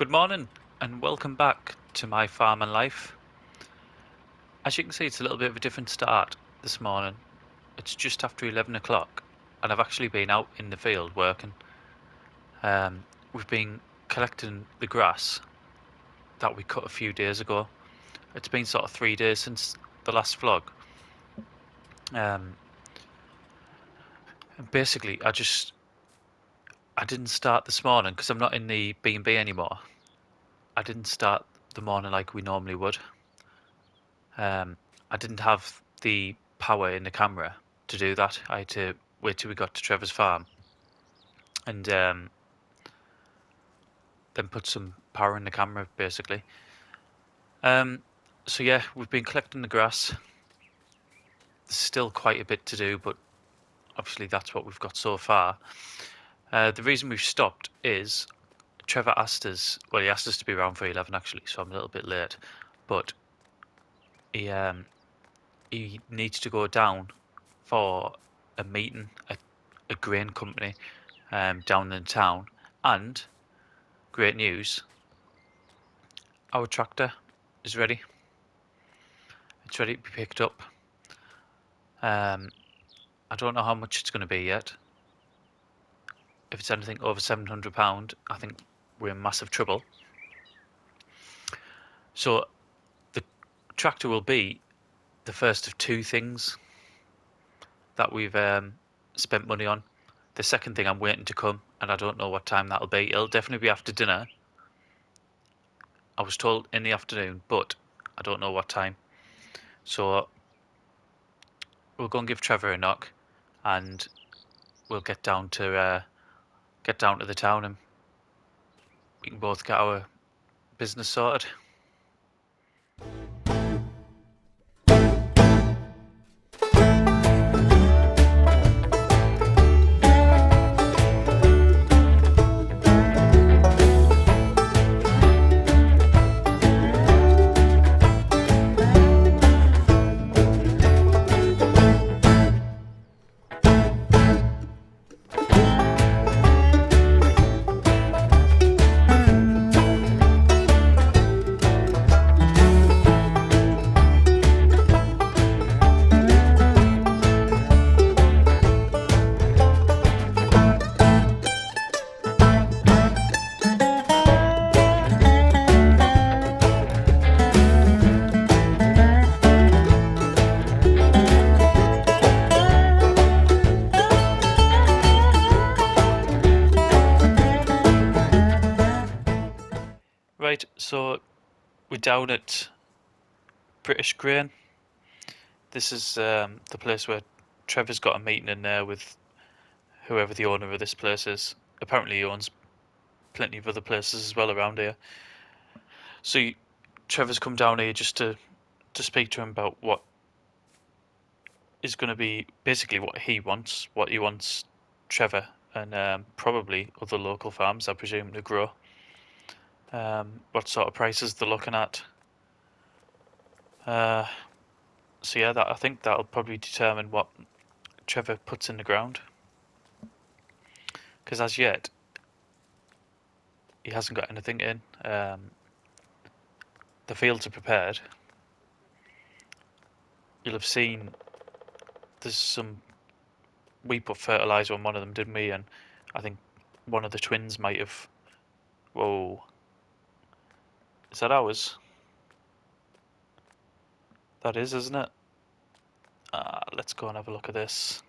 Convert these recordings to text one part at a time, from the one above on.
Good morning and welcome back to my farm and life. As you can see, it's a little bit of a different start this morning. It's just after 11 o'clock and I've actually been out in the field working. We've been collecting the grass that we cut a few days ago. It's been sort of 3 days since the last vlog. And basically, I didn't start this morning because I'm not in the B&B anymore. I didn't start the morning like we normally would. I didn't have the power in the camera to do that. I had to wait till we got to Trevor's farm and then put some power in the camera, basically. So yeah, we've been collecting the grass. There's still quite a bit to do, but obviously that's what we've got so far. The reason we've stopped is Trevor asked us, well, he asked us to be around for 11 actually, so I'm a little bit late, but he needs to go down for a meeting at a grain company down in town, and great news, our tractor is ready. It's ready to be picked up. I don't know how much it's going to be yet. If it's anything over £700, I think we're in massive trouble. So the tractor will be the first of two things that we've spent money on. The second thing I'm waiting to come, and I don't know what time that'll be. It'll definitely be after dinner. I was told in the afternoon, but I don't know what time. So we'll go and give Trevor a knock, and we'll get down to the town, and we can both get our business sorted. Right, so we're down at British Grain. This is the place where Trevor's got a meeting in there with whoever the owner of this place is. Apparently he owns plenty of other places as well around here. So Trevor's come down here just to speak to him about what is going to be basically what he wants Trevor and probably other local farms, I presume, to grow. What sort of prices they're looking at. So yeah, I think that'll probably determine what Trevor puts in the ground. Because as yet, he hasn't got anything in. The fields are prepared. You'll have seen there's some. We put fertilizer on one of them, didn't we? And I think one of the twins might have. Whoa. Is that ours? That is, isn't it? Let's go and have a look at this.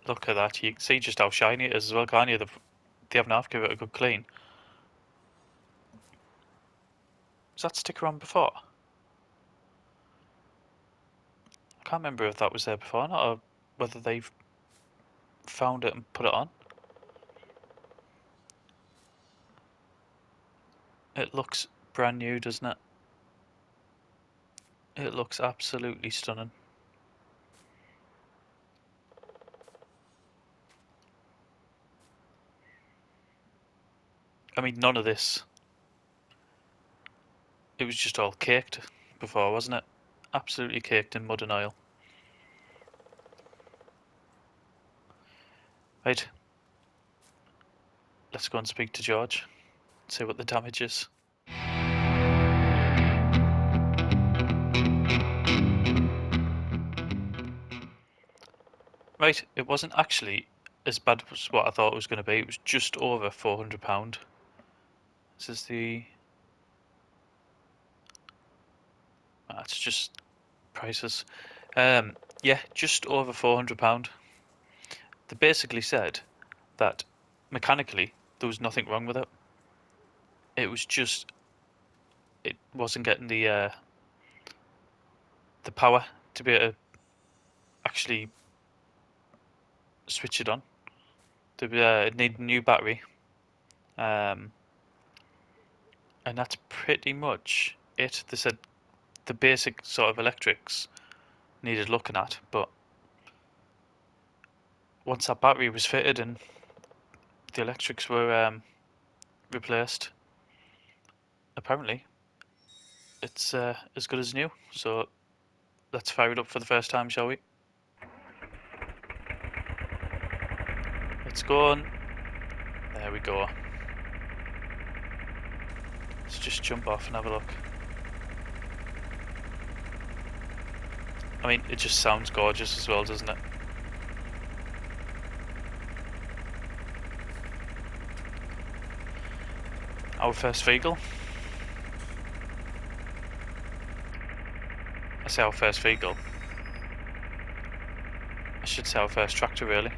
Look at that. You can see just how shiny it is as well, can't you? They haven't half given it a good clean. Was that sticker on before? I can't remember if that was there before or not, or whether they've found it and put it on. It looks brand new, doesn't it? It looks absolutely stunning. I mean, none of this. It was just all caked before, wasn't it? Absolutely caked in mud and oil. Right. Let's go and speak to George. See what the damage is. Right, it wasn't actually as bad as what I thought it was going to be. It was just over £400. This is the... That's just prices. Yeah, just over £400. They basically said that mechanically there was nothing wrong with it. It was just it wasn't getting the power to be able to actually switch it on. It needed a new battery, and that's pretty much it. They said the basic sort of electrics needed looking at, but once that battery was fitted and the electrics were replaced, apparently it's as good as new. So let's fire it up for the first time, shall we? Let's go on. There we go. Let's just jump off and have a look. I mean, it just sounds gorgeous as well, doesn't it? Our first vehicle. I say our first vehicle. I should say our first tractor, really.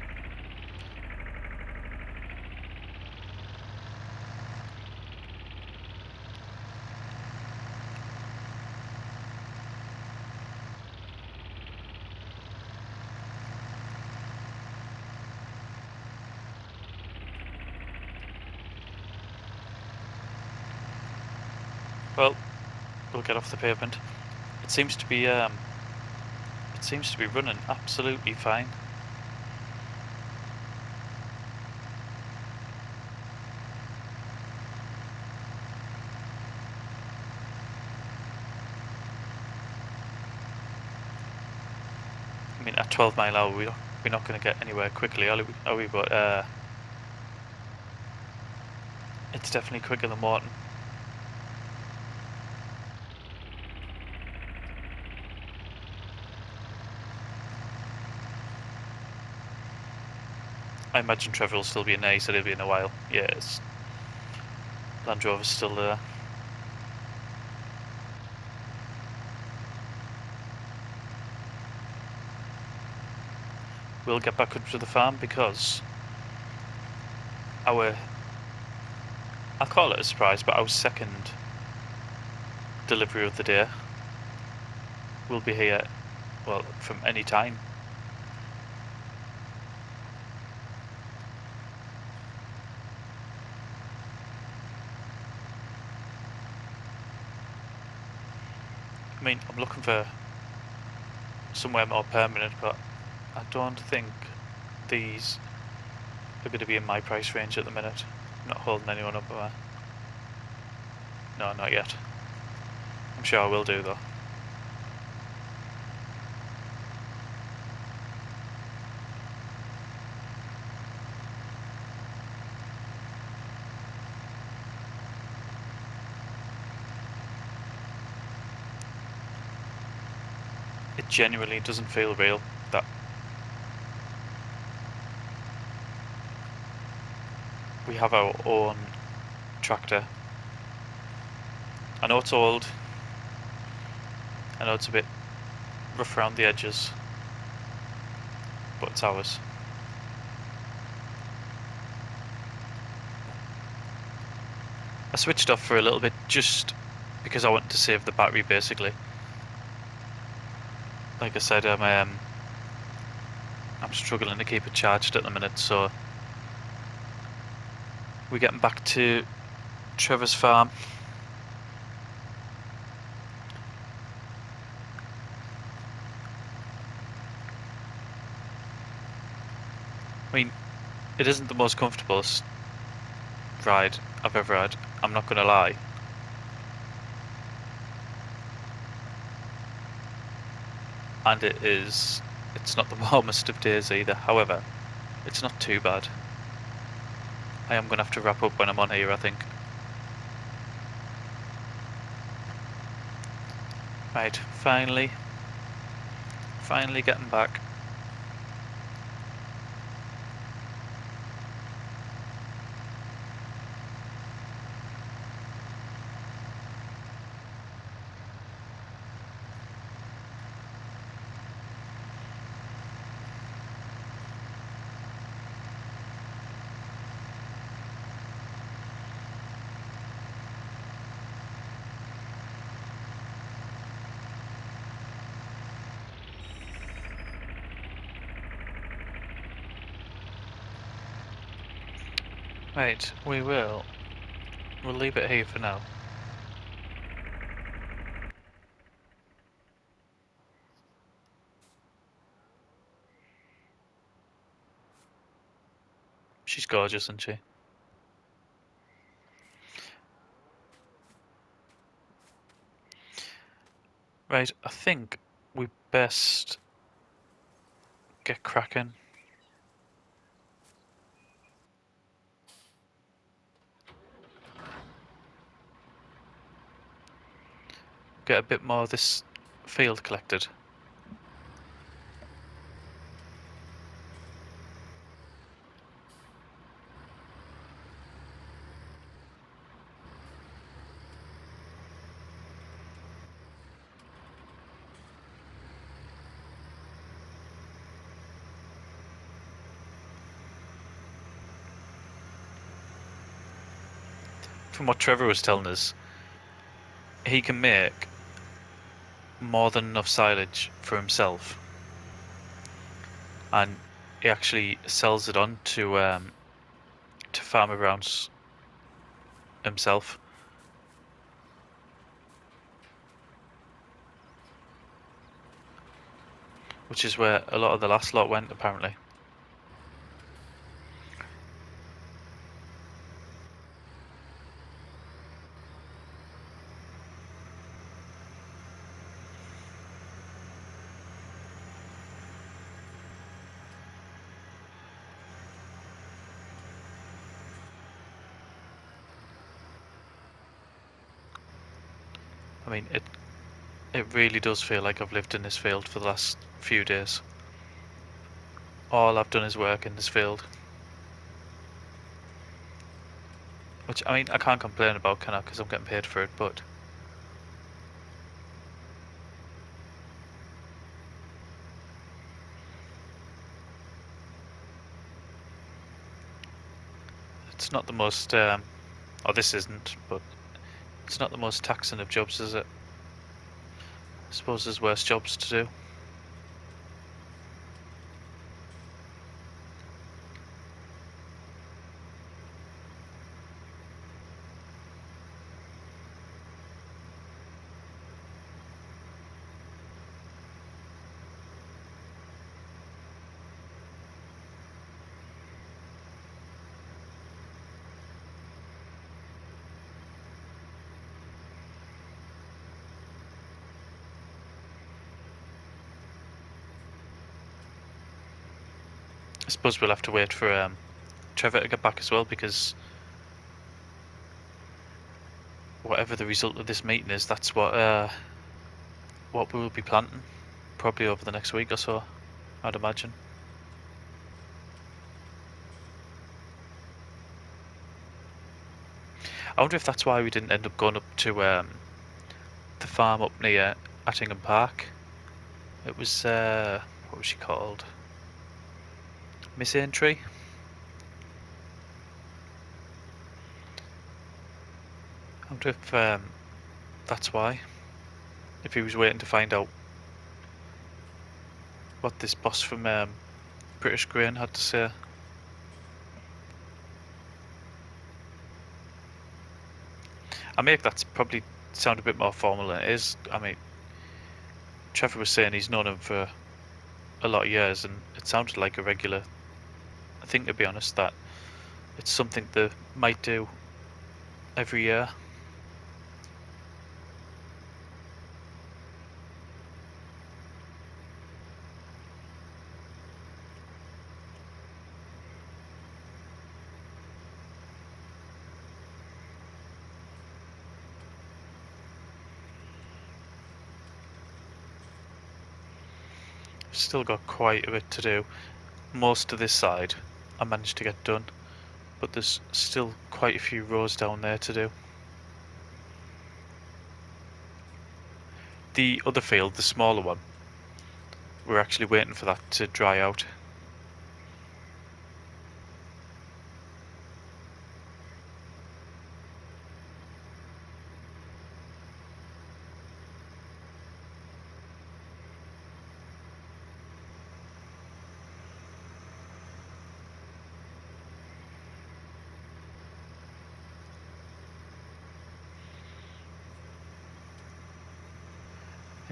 Well, we'll get off the pavement. It seems to be running absolutely fine. I mean, at 12 mile an hour, we're not going to get anywhere quickly, are we? But it's definitely quicker than Morton. I imagine Trevor will still be in there. He said he'll be in a while. Yes. Land Rover's still there. We'll get back up to the farm because I'll call it a surprise, but our second delivery of the day will be here, well, from any time. I mean, I'm looking for somewhere more permanent, but I don't think these are going to be in my price range at the minute. I'm not holding anyone up, am I? No, not yet. I'm sure I will do, though. It genuinely doesn't feel real, that we have our own tractor. I know it's old, I know it's a bit rough around the edges, but it's ours. I switched off for a little bit just because I wanted to save the battery, basically. Like I said, I'm struggling to keep it charged at the minute, so we're getting back to Trevor's farm. I mean, it isn't the most comfortable ride I've ever had, I'm not going to lie. And it's not the warmest of days either. However, it's not too bad. I am going to have to wrap up when I'm on here, I think. Right, finally getting back. Right, we'll leave it here for now. She's gorgeous, isn't she? Right, I think we best get cracking. Get a bit more of this field collected. From what Trevor was telling us, he can make more than enough silage for himself, and he actually sells it on to farm around himself, which is where a lot of the last lot went apparently. I mean, it really does feel like I've lived in this field for the last few days. All I've done is work in this field. Which, I mean, I can't complain about, can I? Because I'm getting paid for it, but it's not the most, or this isn't, but it's not the most taxing of jobs, is it? I suppose there's worse jobs to do. I suppose we'll have to wait for Trevor to get back as well, because whatever the result of this meeting is, that's what we will be planting, probably over the next week or so, I'd imagine. I wonder if that's why we didn't end up going up to the farm up near Attingham Park. It was what was she called? Miss Aintree. I wonder if that's why. If he was waiting to find out what this boss from British Grain had to say. I make that probably sound a bit more formal than it is. I mean, Trevor was saying he's known him for a lot of years, and it sounded like a regular I think, to be honest, that it's something they might do every year. Still got quite a bit to do. Most of this side I managed to get done, but there's still quite a few rows down there to do. The other field, the smaller one, we're actually waiting for that to dry out.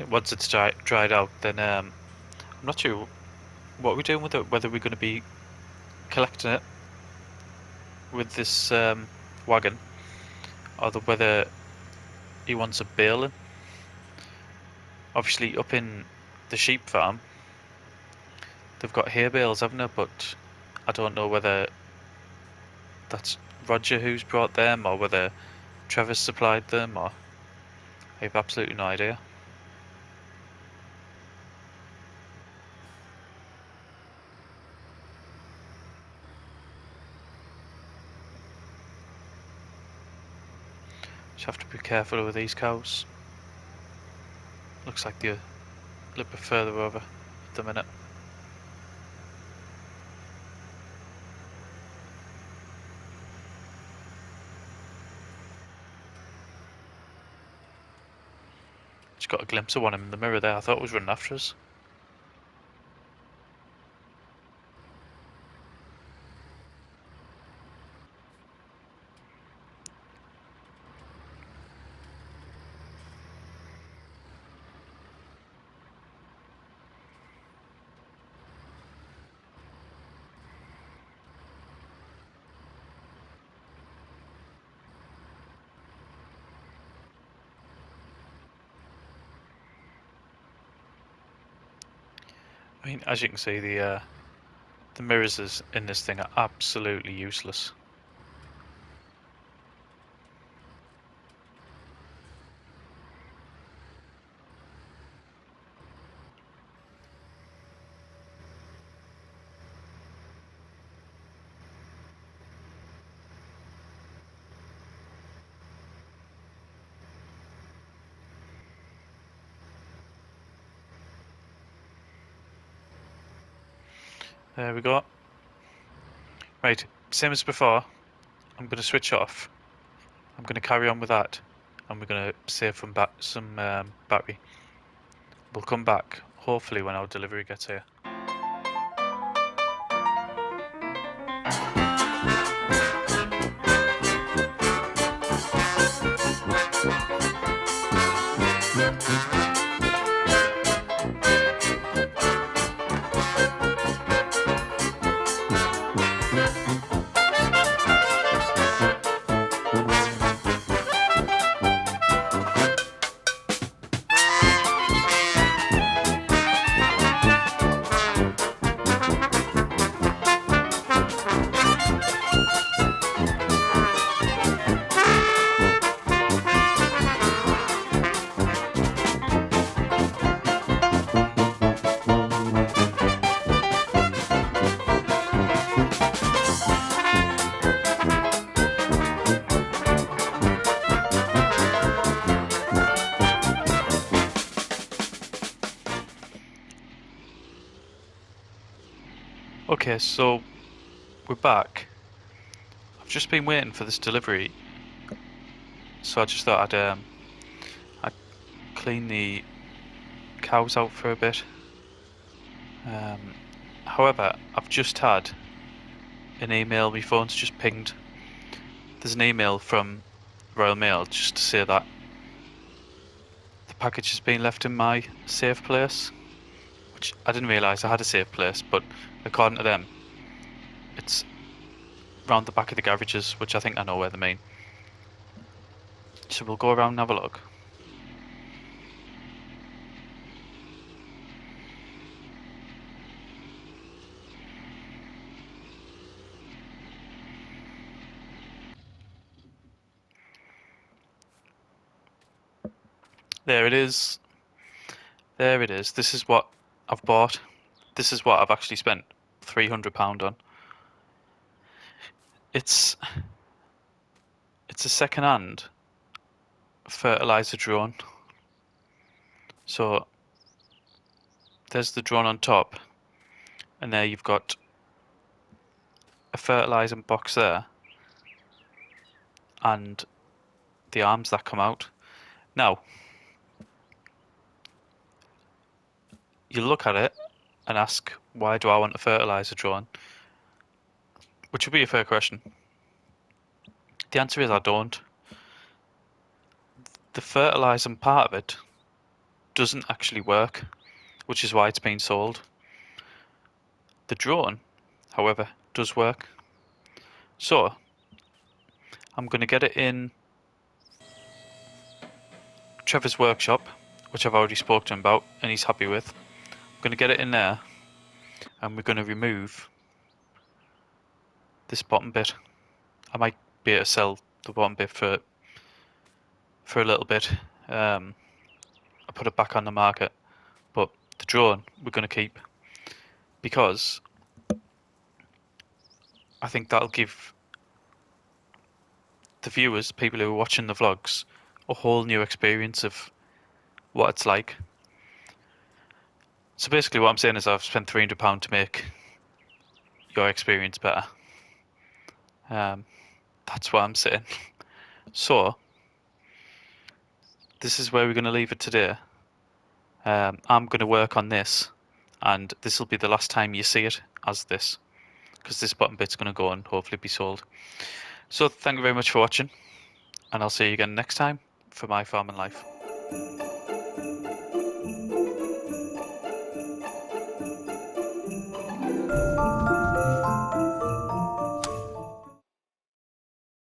Once it's dried out, then I'm not sure what we're doing with it, whether we're going to be collecting it with this wagon, or whether he wants a baling. Obviously, up in the sheep farm, they've got hay bales, haven't they? But I don't know whether that's Roger who's brought them, or whether Trevor's supplied them, or I have absolutely no idea. Just have to be careful with these cows. Looks like they're a little bit further over at the minute. Just got a glimpse of one in the mirror there. I thought it was running after us. I mean, as you can see, the mirrors in this thing are absolutely useless. There we go. Right, same as before. I'm going to switch off. I'm going to carry on with that, and we're going to save some battery. We'll come back, hopefully, when our delivery gets here. Okay, so we're back. I've just been waiting for this delivery, so I just thought I'd clean the cows out for a bit. However, I've just had an email. My phone's just pinged. There's an email from Royal Mail just to say that the package has been left in my safe place, which I didn't realise I had a safe place, but according to them, It's round the back of the garages, which I think I know where they mean. So we'll go around and have a look. There it is. There it is. This is what I've bought. This is what I've actually spent £300 on. It's a second-hand fertilizer drone. So there's the drone on top, and there you've got a fertilizing box there, and the arms that come out. Now, you look at it and ask, why do I want a fertilizer drone? Which would be a fair question. The answer is I don't. The fertilizing part of it doesn't actually work, which is why it's being sold. The drone, however, does work. So I'm going to get it in Trevor's workshop, which I've already spoken to him about and he's happy with. I'm going to get it in there and we're going to remove this bottom bit. I might be able to sell the bottom bit for a little bit. I put it back on the market, but the drone we're going to keep because I think that'll give the viewers, people who are watching the vlogs, a whole new experience of what it's like. So basically what I'm saying is I've spent £300 to make your experience better. That's what I'm saying. So this is where we're going to leave it today. I'm going to work on this, and this will be the last time you see it as this, because this bottom bit's going to go and hopefully be sold. So thank you very much for watching, and I'll see you again next time for my farming life.